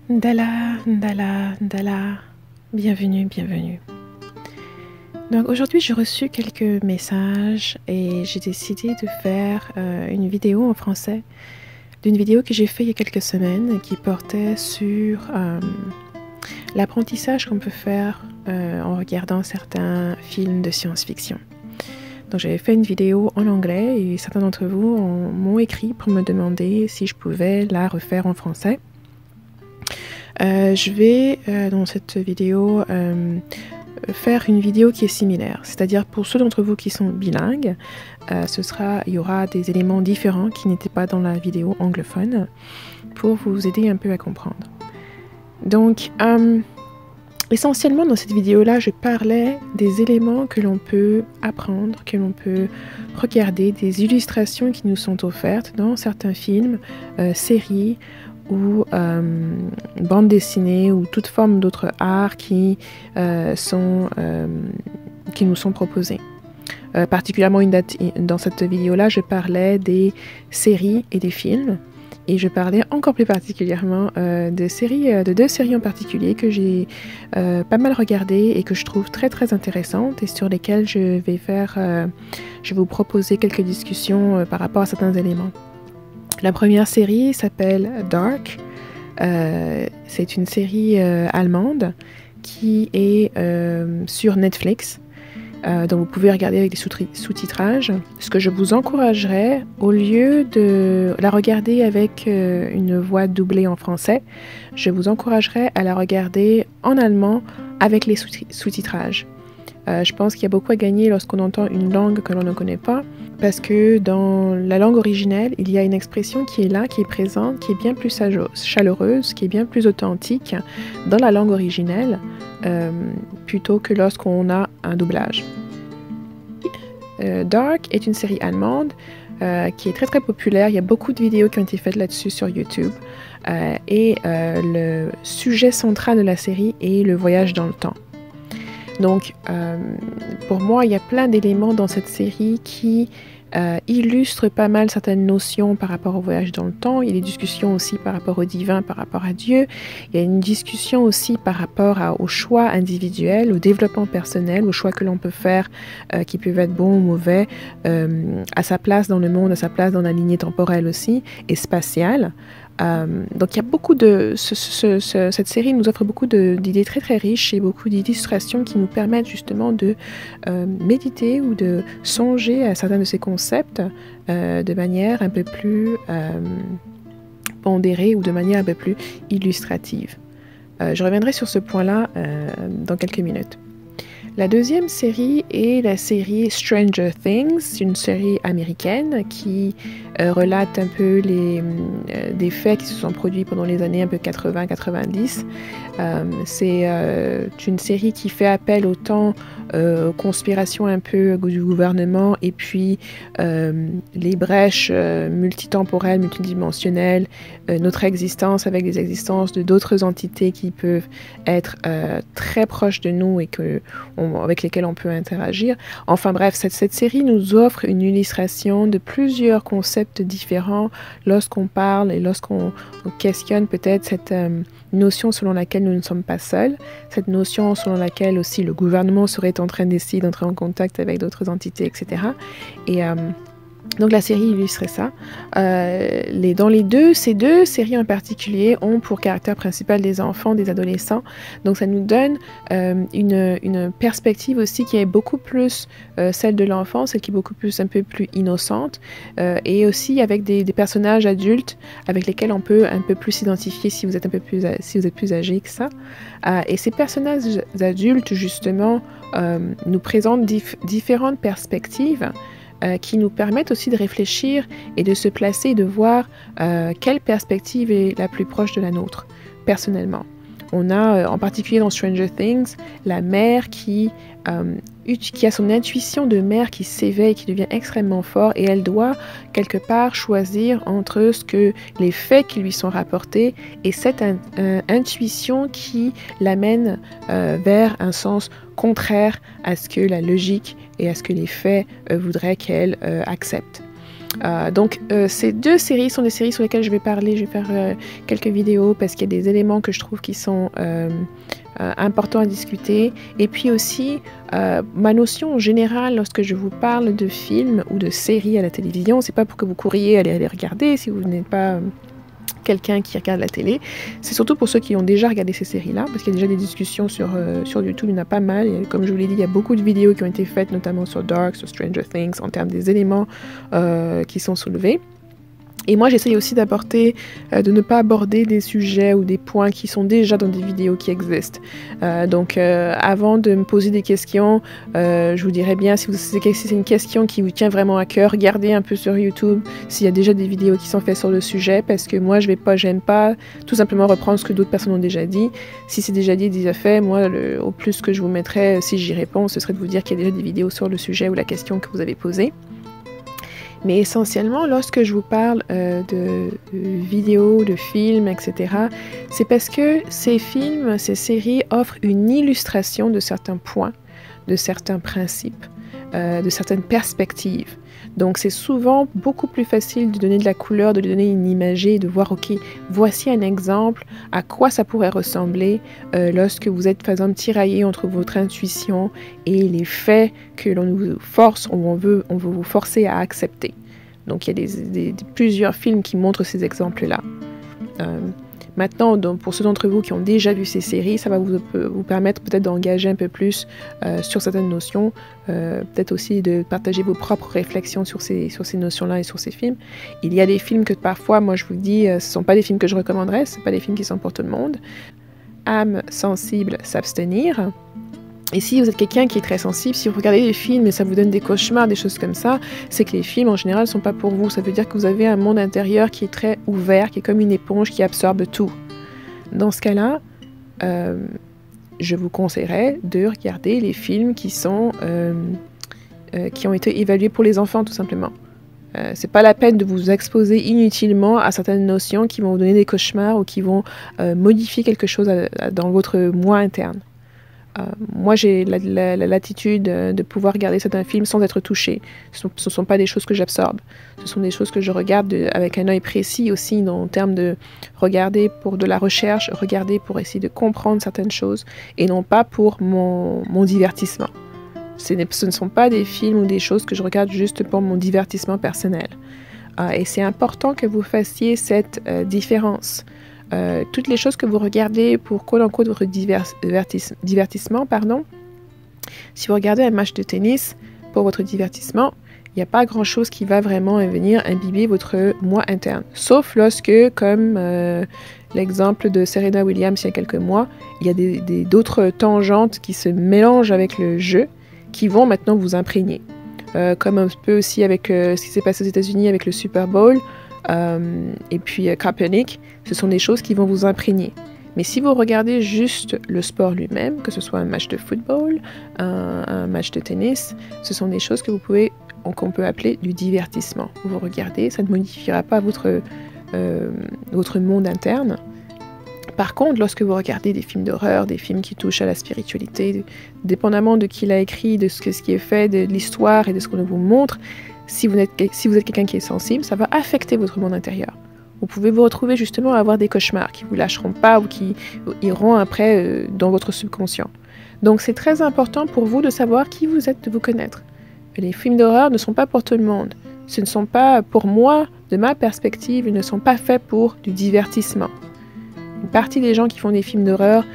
Ndala, Ndala, Ndala, bienvenue, bienvenue. Donc aujourd'hui j'ai reçu quelques messages et j'ai décidé de faire une vidéo en français d'une vidéo que j'ai faite il y a quelques semaines qui portait sur l'apprentissage qu'on peut faire en regardant certains films de science-fiction. Donc j'avais fait une vidéo en anglais et certains d'entre vous m'ont écrit pour me demander si je pouvais la refaire en français. Je vais dans cette vidéo faire une vidéo qui est similaire, c'est-à-dire pour ceux d'entre vous qui sont bilingues, il y aura des éléments différents qui n'étaient pas dans la vidéo anglophone pour vous aider un peu à comprendre. Donc, essentiellement dans cette vidéo-là, je parlais des éléments que l'on peut apprendre, que l'on peut regarder, des illustrations qui nous sont offertes dans certains films, séries, ou bandes dessinées ou toute forme d'autres arts qui nous sont proposés. Particulièrement dans cette vidéo-là, je parlais des séries et des films, et je parlais encore plus particulièrement de deux séries en particulier que j'ai pas mal regardées et que je trouve très très intéressantes et sur lesquelles je vais vous proposer quelques discussions par rapport à certains éléments. La première série s'appelle Dark. C'est une série allemande qui est sur Netflix. Donc vous pouvez regarder avec des sous-titrages. Ce que je vous encouragerais, au lieu de la regarder avec une voix doublée en français, je vous encouragerais à la regarder en allemand avec les sous-titrages. Je pense qu'il y a beaucoup à gagner lorsqu'on entend une langue que l'on ne connaît pas, parce que dans la langue originelle, il y a une expression qui est là, qui est présente, qui est bien plus chaleureuse, qui est bien plus authentique dans la langue originelle, plutôt que lorsqu'on a un doublage. Dark est une série allemande qui est très très populaire. Il y a beaucoup de vidéos qui ont été faites là-dessus sur YouTube. Et le sujet central de la série est le voyage dans le temps. Donc, pour moi, il y a plein d'éléments dans cette série qui illustrent pas mal certaines notions par rapport au voyage dans le temps. Il y a des discussions aussi par rapport au divin, par rapport à Dieu. Il y a une discussion aussi par rapport au choix individuel, au développement personnel, aux choix que l'on peut faire qui peuvent être bons ou mauvais, à sa place dans le monde, à sa place dans la lignée temporelle aussi, et spatiale. Donc il y a beaucoup cette série nous offre beaucoup d'idées très très riches et beaucoup d'illustrations qui nous permettent justement de méditer ou de songer à certains de ces concepts de manière un peu plus pondérée ou de manière un peu plus illustrative. Je reviendrai sur ce point-là dans quelques minutes. La deuxième série est la série Stranger Things, une série américaine qui relate un peu des faits qui se sont produits pendant les années un peu 80-90. C'est une série qui fait appel autant aux conspirations un peu du gouvernement et puis les brèches multitemporelles, multidimensionnelles, notre existence avec des existences de d'autres entités qui peuvent être très proches de nous et avec lesquelles on peut interagir. Enfin bref, cette série nous offre une illustration de plusieurs concepts différents lorsqu'on parle et lorsqu'on questionne peut-être cette notion selon laquelle nous ne sommes pas seuls, cette notion selon laquelle aussi le gouvernement serait en train d'essayer d'entrer en contact avec d'autres entités, etc. Et donc la série illustre ça. Ces deux séries en particulier ont pour caractère principal des enfants, des adolescents. Donc ça nous donne une perspective aussi qui est beaucoup plus celle de l'enfance, celle qui est beaucoup plus un peu plus innocente, et aussi avec des personnages adultes avec lesquels on peut un peu plus s'identifier si vous êtes plus âgé que ça. Et ces personnages adultes justement nous présentent différentes perspectives qui nous permettent aussi de réfléchir et de se placer et de voir quelle perspective est la plus proche de la nôtre, personnellement. On a, en particulier dans Stranger Things, la mère qui a son intuition de mère qui s'éveille, qui devient extrêmement fort, et elle doit quelque part choisir entre les faits qui lui sont rapportés et cette intuition qui l'amène vers un sens contraire à ce que la logique et à ce que les faits voudraient qu'elle accepte. Donc, ces deux séries sont des séries sur lesquelles je vais parler. Je vais faire quelques vidéos parce qu'il y a des éléments que je trouve qui sont importants à discuter. Et puis aussi, ma notion en général, lorsque je vous parle de films ou de séries à la télévision, c'est pas pour que vous couriez aller les regarder si vous n'êtes pas quelqu'un qui regarde la télé. C'est surtout pour ceux qui ont déjà regardé ces séries-là, parce qu'il y a déjà des discussions sur YouTube, il y en a pas mal. Et comme je vous l'ai dit, il y a beaucoup de vidéos qui ont été faites, notamment sur Dark, sur Stranger Things, en termes des éléments qui sont soulevés. Et moi, j'essaye aussi de ne pas aborder des sujets ou des points qui sont déjà dans des vidéos qui existent. Donc, avant de me poser des questions, je vous dirais bien, si c'est une question qui vous tient vraiment à cœur, regardez un peu sur YouTube s'il y a déjà des vidéos qui sont faites sur le sujet, parce que moi, j'aime pas tout simplement reprendre ce que d'autres personnes ont déjà dit. Si c'est déjà dit, déjà fait, moi, au plus que je vous mettrais, si j'y réponds, ce serait de vous dire qu'il y a déjà des vidéos sur le sujet ou la question que vous avez posée. Mais essentiellement, lorsque je vous parle de vidéos, de films, etc., c'est parce que ces films, ces séries offrent une illustration de certains points, de certains principes, de certaines perspectives. Donc c'est souvent beaucoup plus facile de donner de la couleur, de lui donner une imagée, de voir, ok, voici un exemple à quoi ça pourrait ressembler lorsque vous êtes, par exemple, tiraillé entre votre intuition et les faits que l'on vous force ou on veut vous forcer à accepter. Donc il y a plusieurs films qui montrent ces exemples-là. Maintenant, pour ceux d'entre vous qui ont déjà vu ces séries, ça va vous permettre peut-être d'engager un peu plus sur certaines notions, peut-être aussi de partager vos propres réflexions sur ces notions-là et sur ces films. Il y a des films que parfois, moi je vous dis, ce ne sont pas des films que je recommanderais, ce ne sont pas des films qui sont pour tout le monde. Âme sensible, s'abstenir. Et si vous êtes quelqu'un qui est très sensible, si vous regardez des films et ça vous donne des cauchemars, des choses comme ça, c'est que les films en général ne sont pas pour vous. Ça veut dire que vous avez un monde intérieur qui est très ouvert, qui est comme une éponge qui absorbe tout. Dans ce cas-là, je vous conseillerais de regarder les films qui ont été évalués pour les enfants, tout simplement. C'est pas la peine de vous exposer inutilement à certaines notions qui vont vous donner des cauchemars ou qui vont modifier quelque chose dans votre moi interne. Moi, j'ai la latitude de pouvoir regarder certains films sans être touchée. Ce ne sont pas des choses que j'absorbe. Ce sont des choses que je regarde avec un œil précis aussi, en termes de regarder pour de la recherche, regarder pour essayer de comprendre certaines choses, et non pas pour mon divertissement. Ce ne sont pas des films ou des choses que je regarde juste pour mon divertissement personnel. Et c'est important que vous fassiez cette différence. Toutes les choses que vous regardez pour quote-unquote votre divertissement, si vous regardez un match de tennis pour votre divertissement, il n'y a pas grand-chose qui va vraiment venir imbiber votre moi interne. Sauf lorsque, comme l'exemple de Serena Williams il y a quelques mois, il y a d'autres tangentes qui se mélangent avec le jeu qui vont maintenant vous imprégner. Comme un peu aussi avec ce qui s'est passé aux États-Unis avec le Super Bowl, et puis Kaepernick, ce sont des choses qui vont vous imprégner. Mais si vous regardez juste le sport lui-même, que ce soit un match de football, un match de tennis, ce sont des choses qu'on peut appeler du divertissement. Vous regardez, ça ne modifiera pas votre monde interne. Par contre, lorsque vous regardez des films d'horreur, des films qui touchent à la spiritualité, dépendamment de qui l'a écrit, de ce qui est fait, de l'histoire et de ce qu'on vous montre, si vous êtes quelqu'un qui est sensible, ça va affecter votre monde intérieur. Vous pouvez vous retrouver justement à avoir des cauchemars qui ne vous lâcheront pas ou qui iront après dans votre subconscient. Donc c'est très important pour vous de savoir qui vous êtes, de vous connaître. Les films d'horreur ne sont pas pour tout le monde. Ce ne sont pas, pour moi, de ma perspective, ils ne sont pas faits pour du divertissement. Une partie des gens qui font des films d'horreur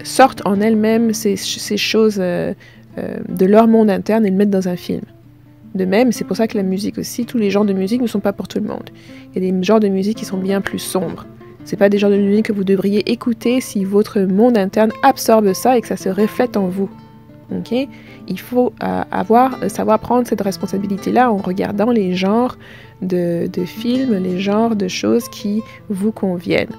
sortent en elles-mêmes ces choses de leur monde interne et le mettent dans un film. De même, c'est pour ça que la musique aussi, tous les genres de musique ne sont pas pour tout le monde. Il y a des genres de musique qui sont bien plus sombres. Ce n'est pas des genres de musique que vous devriez écouter si votre monde interne absorbe ça et que ça se reflète en vous. Okay? Il faut savoir prendre cette responsabilité-là en regardant les genres de films, les genres de choses qui vous conviennent.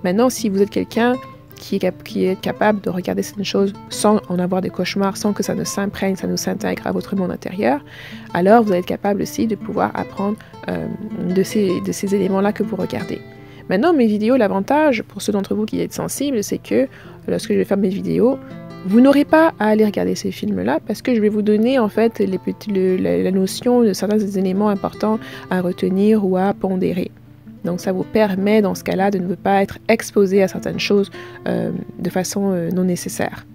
Maintenant, si vous êtes quelqu'un qui est capable de regarder certaines choses sans en avoir des cauchemars, sans que ça ne s'imprègne, ça ne s'intègre à votre monde intérieur, alors vous êtes capable aussi de pouvoir apprendre de ces éléments-là que vous regardez. Maintenant, mes vidéos, l'avantage pour ceux d'entre vous qui êtes sensibles, c'est que lorsque je vais faire mes vidéos, vous n'aurez pas à aller regarder ces films-là parce que je vais vous donner en fait la notion de certains éléments importants à retenir ou à pondérer. Donc ça vous permet dans ce cas-là de ne pas être exposé à certaines choses de façon non nécessaire.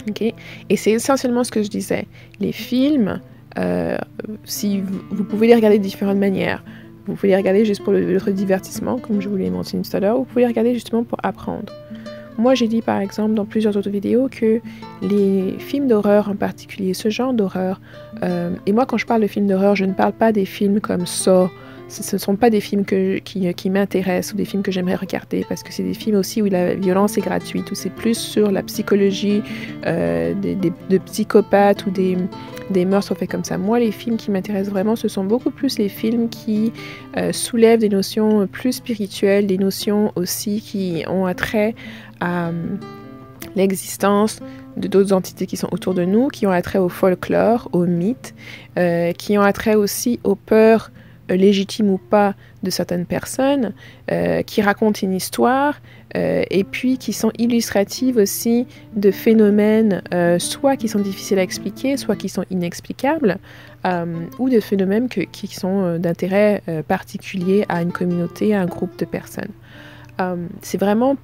Okay? Et c'est essentiellement ce que je disais. Les films, si vous pouvez les regarder de différentes manières. Vous pouvez les regarder juste pour votre divertissement, comme je vous l'ai mentionné tout à l'heure, ou vous pouvez les regarder justement pour apprendre. Moi, j'ai dit par exemple dans plusieurs autres vidéos que les films d'horreur en particulier, ce genre d'horreur, et moi quand je parle de films d'horreur, je ne parle pas des films comme Saw, ce ne sont pas des films qui m'intéressent ou des films que j'aimerais regarder parce que c'est des films aussi où la violence est gratuite, où c'est plus sur la psychologie de psychopathes ou des meurtres faits comme ça. Moi, les films qui m'intéressent vraiment, ce sont beaucoup plus les films qui soulèvent des notions plus spirituelles, des notions aussi qui ont attrait à l'existence de d'autres entités qui sont autour de nous, qui ont attrait au folklore, aux mythes, qui ont attrait aussi aux peurs légitimes ou pas de certaines personnes, qui racontent une histoire et puis qui sont illustratives aussi de phénomènes soit qui sont difficiles à expliquer, soit qui sont inexplicables, ou de phénomènes qui sont d'intérêt particulier à une communauté, à un groupe de personnes. C'est vraiment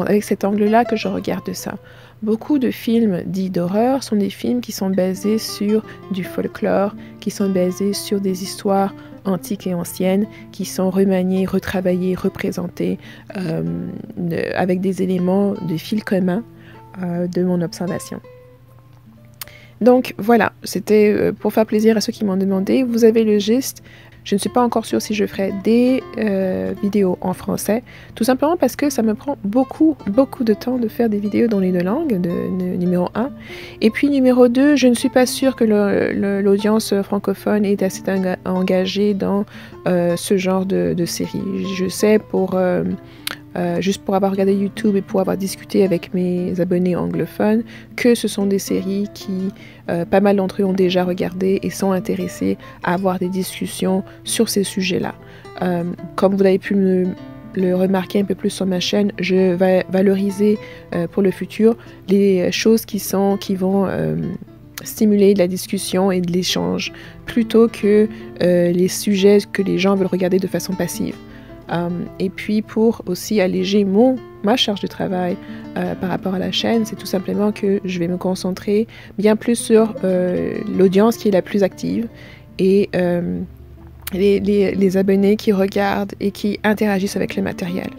avec cet angle-là que je regarde ça. Beaucoup de films dits d'horreur sont des films qui sont basés sur du folklore, qui sont basés sur des histoires antiques et anciennes, qui sont remaniées, retravaillées, représentées avec des éléments de fil commun de mon observation. Donc voilà, c'était pour faire plaisir à ceux qui m'ont demandé. Vous avez le giste. Je ne suis pas encore sûre si je ferai des vidéos en français, tout simplement parce que ça me prend beaucoup de temps de faire des vidéos dans les deux langues, numéro 1. Et puis numéro 2, je ne suis pas sûre que l'audience francophone est assez engagée dans ce genre de série. Je sais juste pour avoir regardé YouTube et pour avoir discuté avec mes abonnés anglophones, que ce sont des séries qui, pas mal d'entre eux ont déjà regardé et sont intéressés à avoir des discussions sur ces sujets-là. Comme vous avez pu le remarquer un peu plus sur ma chaîne, je vais valoriser pour le futur les choses qui vont stimuler de la discussion et de l'échange, plutôt que les sujets que les gens veulent regarder de façon passive. Et puis pour aussi alléger ma charge de travail par rapport à la chaîne, c'est tout simplement que je vais me concentrer bien plus sur l'audience qui est la plus active et les abonnés qui regardent et qui interagissent avec le matériel.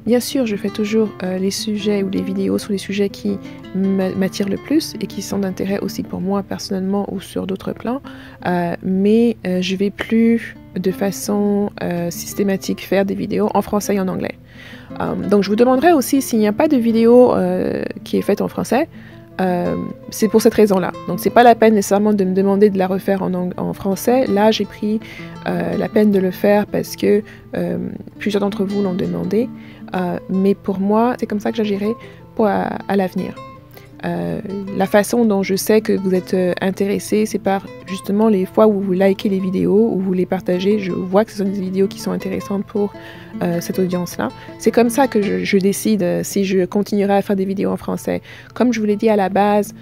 Bien sûr, je fais toujours les sujets ou les vidéos sur les sujets qui m'attirent le plus et qui sont d'intérêt aussi pour moi personnellement ou sur d'autres plans, mais je vais plus de façon systématique faire des vidéos en français et en anglais. Donc je vous demanderai aussi s'il n'y a pas de vidéo qui est faite en français, c'est pour cette raison-là. Donc c'est pas la peine nécessairement de me demander de la refaire en français. Là j'ai pris la peine de le faire parce que plusieurs d'entre vous l'ont demandé, mais pour moi c'est comme ça que j'agirai à l'avenir. La façon dont je sais que vous êtes intéressés, c'est par justement les fois où vous likez les vidéos, où vous les partagez. Je vois que ce sont des vidéos qui sont intéressantes pour cette audience-là. C'est comme ça que je décide si je continuerai à faire des vidéos en français. Comme je vous l'ai dit à la base,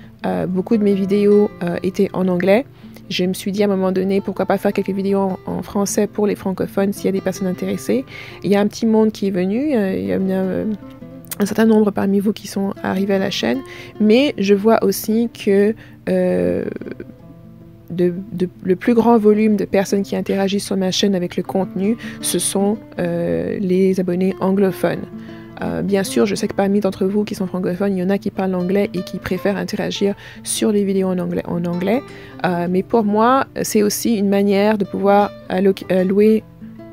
beaucoup de mes vidéos étaient en anglais. Je me suis dit à un moment donné, pourquoi pas faire quelques vidéos en français pour les francophones s'il y a des personnes intéressées. Il y a un petit monde qui est venu, il y a un certain nombre parmi vous qui sont arrivés à la chaîne, mais je vois aussi que le plus grand volume de personnes qui interagissent sur ma chaîne avec le contenu, ce sont les abonnés anglophones. Bien sûr, je sais que parmi d'entre vous qui sont francophones, il y en a qui parlent anglais et qui préfèrent interagir sur les vidéos en anglais. Mais pour moi, c'est aussi une manière de pouvoir allouer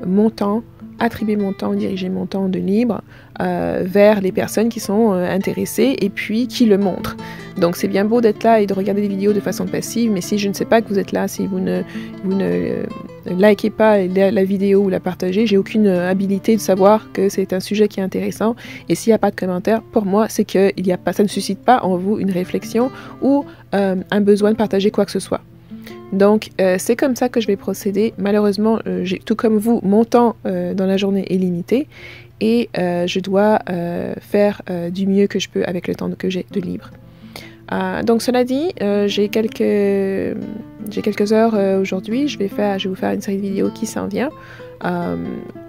mon temps, attribuer mon temps, diriger mon temps de libre vers les personnes qui sont intéressées et puis qui le montrent. Donc c'est bien beau d'être là et de regarder des vidéos de façon passive, mais si je ne sais pas que vous êtes là, si vous ne likez pas la vidéo ou la partagez, j'ai aucune habilité de savoir que c'est un sujet qui est intéressant. Et s'il n'y a pas de commentaire, pour moi, c'est que ça ne suscite pas en vous une réflexion ou un besoin de partager quoi que ce soit. Donc, c'est comme ça que je vais procéder. Malheureusement, tout comme vous, mon temps dans la journée est limité et je dois faire du mieux que je peux avec le temps que j'ai de libre. Donc cela dit, j'ai quelques heures aujourd'hui. Je vais vous faire une série de vidéos qui s'en vient.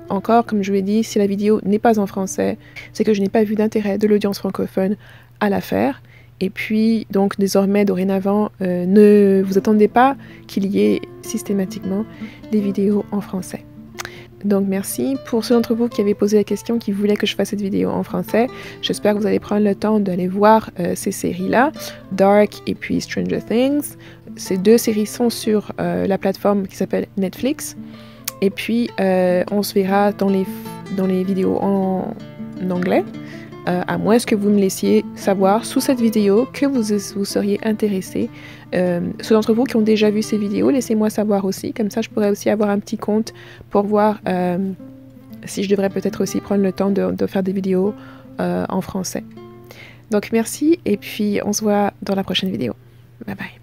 Encore, comme je vous l'ai dit, si la vidéo n'est pas en français, c'est que je n'ai pas vu d'intérêt de l'audience francophone à la faire. Et puis, donc, désormais, dorénavant, ne vous attendez pas qu'il y ait systématiquement des vidéos en français. Donc, merci. Pour ceux d'entre vous qui avaient posé la question, qui voulaient que je fasse cette vidéo en français, j'espère que vous allez prendre le temps d'aller voir ces séries-là, Dark et puis Stranger Things. Ces deux séries sont sur la plateforme qui s'appelle Netflix. Et puis, on se verra dans les vidéos en anglais. À moins que vous me laissiez savoir sous cette vidéo que vous seriez intéressés. Ceux d'entre vous qui ont déjà vu ces vidéos, laissez-moi savoir aussi. Comme ça, je pourrais aussi avoir un petit compte pour voir si je devrais peut-être aussi prendre le temps de faire des vidéos en français. Donc, merci et puis on se voit dans la prochaine vidéo. Bye bye.